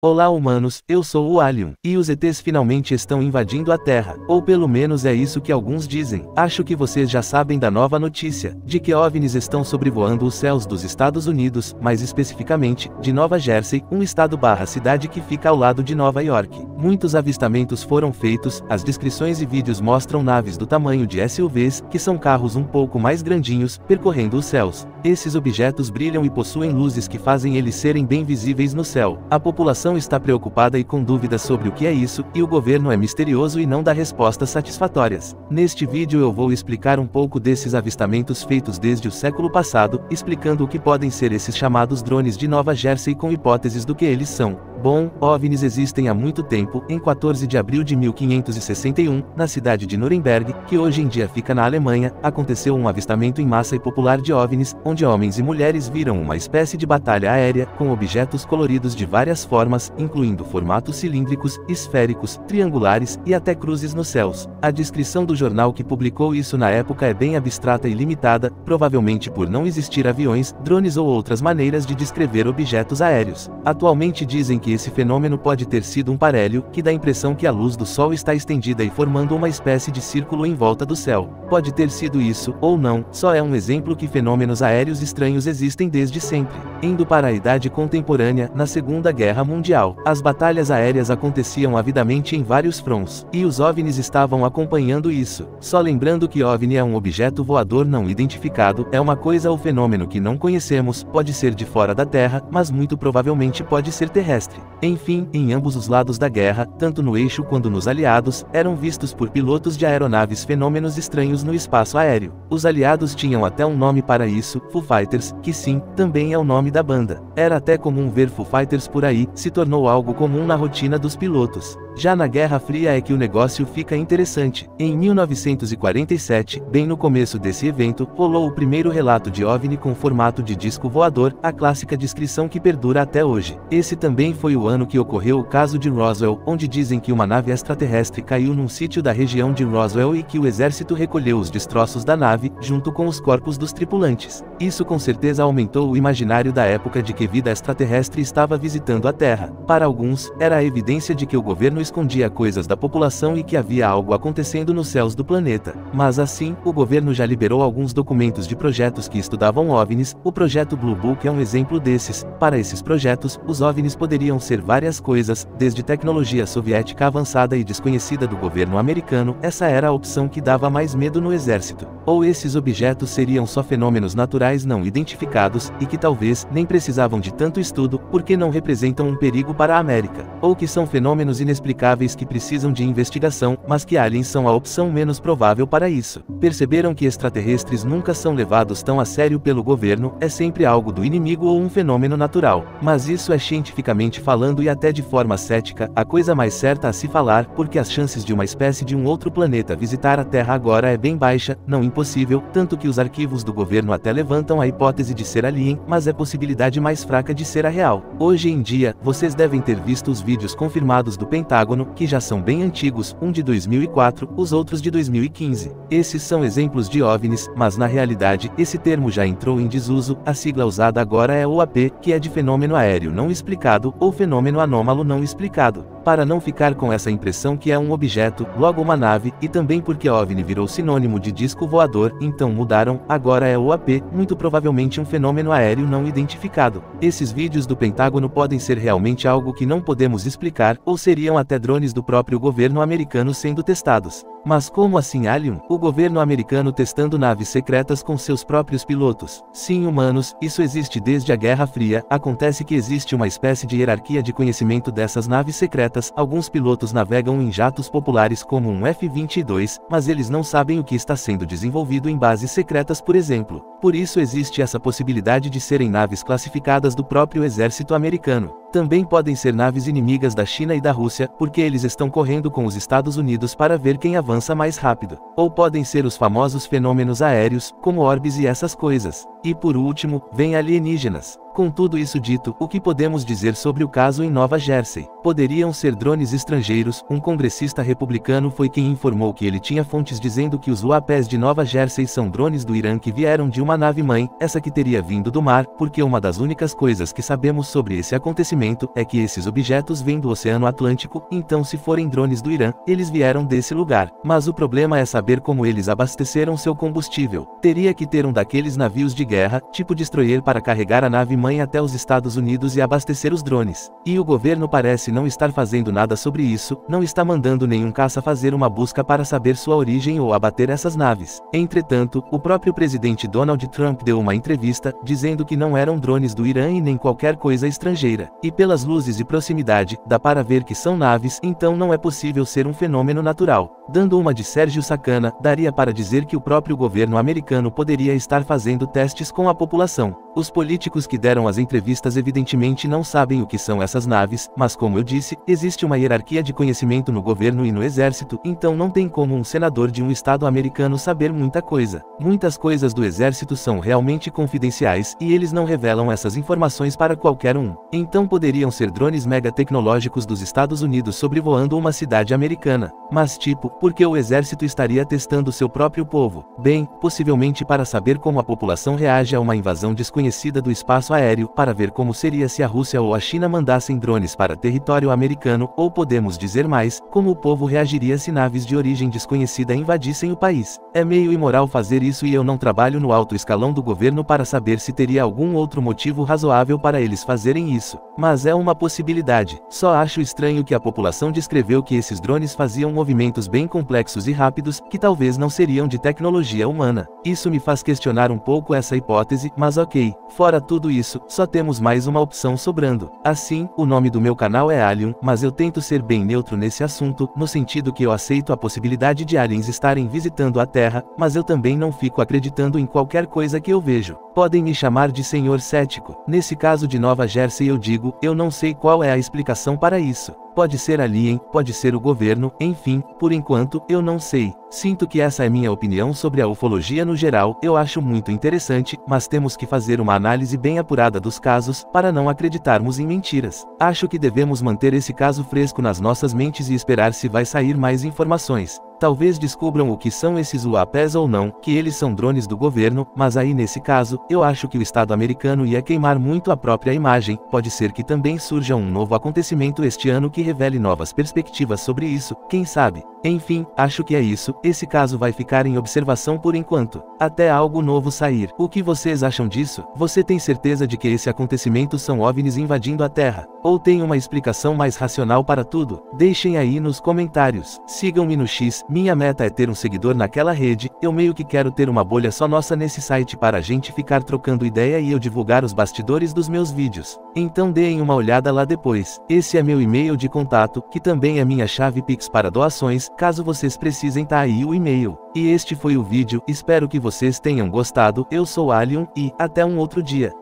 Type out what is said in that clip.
Olá humanos, eu sou o Alien, e os ETs finalmente estão invadindo a Terra, ou pelo menos é isso que alguns dizem. Acho que vocês já sabem da nova notícia, de que OVNIs estão sobrevoando os céus dos Estados Unidos, mais especificamente, de Nova Jersey, um estado/cidade que fica ao lado de Nova York. Muitos avistamentos foram feitos, as descrições e vídeos mostram naves do tamanho de SUVs, que são carros um pouco mais grandinhos, percorrendo os céus. Esses objetos brilham e possuem luzes que fazem eles serem bem visíveis no céu. A população está preocupada e com dúvidas sobre o que é isso, e o governo é misterioso e não dá respostas satisfatórias. Neste vídeo eu vou explicar um pouco desses avistamentos feitos desde o século passado, explicando o que podem ser esses chamados drones de Nova Jersey com hipóteses do que eles são. Bom, OVNIs existem há muito tempo. Em 14 de abril de 1561, na cidade de Nuremberg, que hoje em dia fica na Alemanha, aconteceu um avistamento em massa e popular de OVNIs, onde homens e mulheres viram uma espécie de batalha aérea, com objetos coloridos de várias formas, incluindo formatos cilíndricos, esféricos, triangulares, e até cruzes nos céus. A descrição do jornal que publicou isso na época é bem abstrata e limitada, provavelmente por não existir aviões, drones ou outras maneiras de descrever objetos aéreos. Atualmente dizem que esse fenômeno pode ter sido um parélio, que dá a impressão que a luz do Sol está estendida e formando uma espécie de círculo em volta do céu. Pode ter sido isso, ou não, só é um exemplo que fenômenos aéreos estranhos existem desde sempre. Indo para a Idade Contemporânea, na Segunda Guerra Mundial, as batalhas aéreas aconteciam avidamente em vários fronts, e os OVNIs estavam acompanhando isso. Só lembrando que OVNI é um objeto voador não identificado, é uma coisa ou fenômeno que não conhecemos, pode ser de fora da Terra, mas muito provavelmente pode ser terrestre. Enfim, em ambos os lados da guerra, tanto no eixo quanto nos aliados, eram vistos por pilotos de aeronaves fenômenos estranhos no espaço aéreo. Os aliados tinham até um nome para isso, Foo Fighters, que sim, também é o nome da banda. Era até comum ver Foo Fighters por aí, se tornou algo comum na rotina dos pilotos. Já na Guerra Fria é que o negócio fica interessante. Em 1947, bem no começo desse evento, rolou o primeiro relato de OVNI com formato de disco voador, a clássica descrição que perdura até hoje. Esse também foi o ano que ocorreu o caso de Roswell, onde dizem que uma nave extraterrestre caiu num sítio da região de Roswell e que o exército recolheu os destroços da nave, junto com os corpos dos tripulantes. Isso com certeza aumentou o imaginário da época de que vida extraterrestre estava visitando a Terra. Para alguns, era a evidência de que o governo escondia coisas da população e que havia algo acontecendo nos céus do planeta. Mas assim, o governo já liberou alguns documentos de projetos que estudavam OVNIs. O projeto Blue Book é um exemplo desses. Para esses projetos, os OVNIs poderiam ser várias coisas, desde tecnologia soviética avançada e desconhecida do governo americano. Essa era a opção que dava mais medo no exército. Ou esses objetos seriam só fenômenos naturais não identificados, e que talvez nem precisavam de tanto estudo, porque não representam um perigo para a América. Ou que são fenômenos inexplicáveis que precisam de investigação, mas que aliens são a opção menos provável para isso. Perceberam que extraterrestres nunca são levados tão a sério pelo governo, é sempre algo do inimigo ou um fenômeno natural. Mas isso é cientificamente falando e até de forma cética, a coisa mais certa a se falar, porque as chances de uma espécie de um outro planeta visitar a Terra agora é bem baixa, não impossível, tanto que os arquivos do governo até levantam a hipótese de ser alien, mas é possibilidade mais fraca de ser a real. Hoje em dia, vocês devem ter visto os vídeos confirmados do Pentágono, que já são bem antigos, um de 2004, os outros de 2015. Esses são exemplos de OVNIs, mas na realidade, esse termo já entrou em desuso, a sigla usada agora é OAP, que é de fenômeno aéreo não explicado, ou fenômeno anômalo não explicado. Para não ficar com essa impressão que é um objeto, logo uma nave, e também porque OVNI virou sinônimo de disco voador, então mudaram, agora é OAP, muito provavelmente um fenômeno aéreo não identificado. Esses vídeos do Pentágono podem ser realmente algo que não podemos explicar, ou seriam até drones do próprio governo americano sendo testados. Mas como assim alien? O governo americano testando naves secretas com seus próprios pilotos. Sim, humanos, isso existe desde a Guerra Fria. Acontece que existe uma espécie de hierarquia de conhecimento dessas naves secretas. Alguns pilotos navegam em jatos populares como um F-22, mas eles não sabem o que está sendo desenvolvido em bases secretas, por exemplo. Por isso existe essa possibilidade de serem naves classificadas do próprio exército americano. Também podem ser naves inimigas da China e da Rússia, porque eles estão correndo com os Estados Unidos para ver quem avança mais rápido. Ou podem ser os famosos fenômenos aéreos, como orbes e essas coisas. E por último, vem alienígenas. Com tudo isso dito, o que podemos dizer sobre o caso em Nova Jersey? Poderiam ser drones estrangeiros. Um congressista republicano foi quem informou que ele tinha fontes dizendo que os UAPs de Nova Jersey são drones do Irã que vieram de uma nave-mãe, essa que teria vindo do mar, porque uma das únicas coisas que sabemos sobre esse acontecimento é que esses objetos vêm do Oceano Atlântico, então se forem drones do Irã, eles vieram desse lugar. Mas o problema é saber como eles abasteceram seu combustível. Teria que ter um daqueles navios de guerra, tipo destroyer, para carregar a nave-mãe até os Estados Unidos e abastecer os drones. E o governo parece não estar fazendo nada sobre isso, não está mandando nenhum caça fazer uma busca para saber sua origem ou abater essas naves. Entretanto, o próprio presidente Donald Trump deu uma entrevista, dizendo que não eram drones do Irã e nem qualquer coisa estrangeira. E pelas luzes e proximidade, dá para ver que são naves, então não é possível ser um fenômeno natural. Dando uma de Sérgio Sacana, daria para dizer que o próprio governo americano poderia estar fazendo testes com a população. Os políticos que deram as entrevistas evidentemente não sabem o que são essas naves, mas como eu disse, existe uma hierarquia de conhecimento no governo e no exército, então não tem como um senador de um estado americano saber muita coisa. Muitas coisas do exército são realmente confidenciais, e eles não revelam essas informações para qualquer um. Então poderiam ser drones mega tecnológicos dos Estados Unidos sobrevoando uma cidade americana. Mas tipo, por que o exército estaria testando seu próprio povo? Bem, possivelmente para saber como a população reage a uma invasão desconhecida do espaço aéreo, para ver como seria se a Rússia ou a China mandassem drones para território americano, ou podemos dizer mais, como o povo reagiria se naves de origem desconhecida invadissem o país. É meio imoral fazer isso e eu não trabalho no alto escalão do governo para saber se teria algum outro motivo razoável para eles fazerem isso. Mas é uma possibilidade. Só acho estranho que a população descreveu que esses drones faziam movimentos bem complexos e rápidos, que talvez não seriam de tecnologia humana. Isso me faz questionar um pouco essa hipótese, mas ok. Fora tudo isso, só temos mais uma opção sobrando. Assim, o nome do meu canal é Alien, mas eu tento ser bem neutro nesse assunto, no sentido que eu aceito a possibilidade de aliens estarem visitando a Terra, mas eu também não fico acreditando em qualquer coisa que eu vejo. Podem me chamar de senhor cético. Nesse caso de Nova Jersey eu digo, eu não sei qual é a explicação para isso. Pode ser alien, pode ser o governo, enfim, por enquanto, eu não sei. Sinto que essa é minha opinião sobre a ufologia no geral, eu acho muito interessante, mas temos que fazer uma análise bem apurada dos casos, para não acreditarmos em mentiras. Acho que devemos manter esse caso fresco nas nossas mentes e esperar se vai sair mais informações. Talvez descubram o que são esses UAPs ou não, que eles são drones do governo, mas aí nesse caso, eu acho que o Estado americano ia queimar muito a própria imagem. Pode ser que também surja um novo acontecimento este ano que revele novas perspectivas sobre isso, quem sabe? Enfim, acho que é isso, esse caso vai ficar em observação por enquanto, até algo novo sair. O que vocês acham disso? Você tem certeza de que esse acontecimento são OVNIs invadindo a Terra? Ou tem uma explicação mais racional para tudo? Deixem aí nos comentários. Sigam-me no X, minha meta é ter um seguidor naquela rede, eu meio que quero ter uma bolha só nossa nesse site para a gente ficar trocando ideia e eu divulgar os bastidores dos meus vídeos. Então deem uma olhada lá depois. Esse é meu e-mail de contato, que também é minha chave Pix para doações, caso vocês precisem, tá aí o e-mail. E este foi o vídeo, espero que vocês tenham gostado, eu sou Alien, e até um outro dia.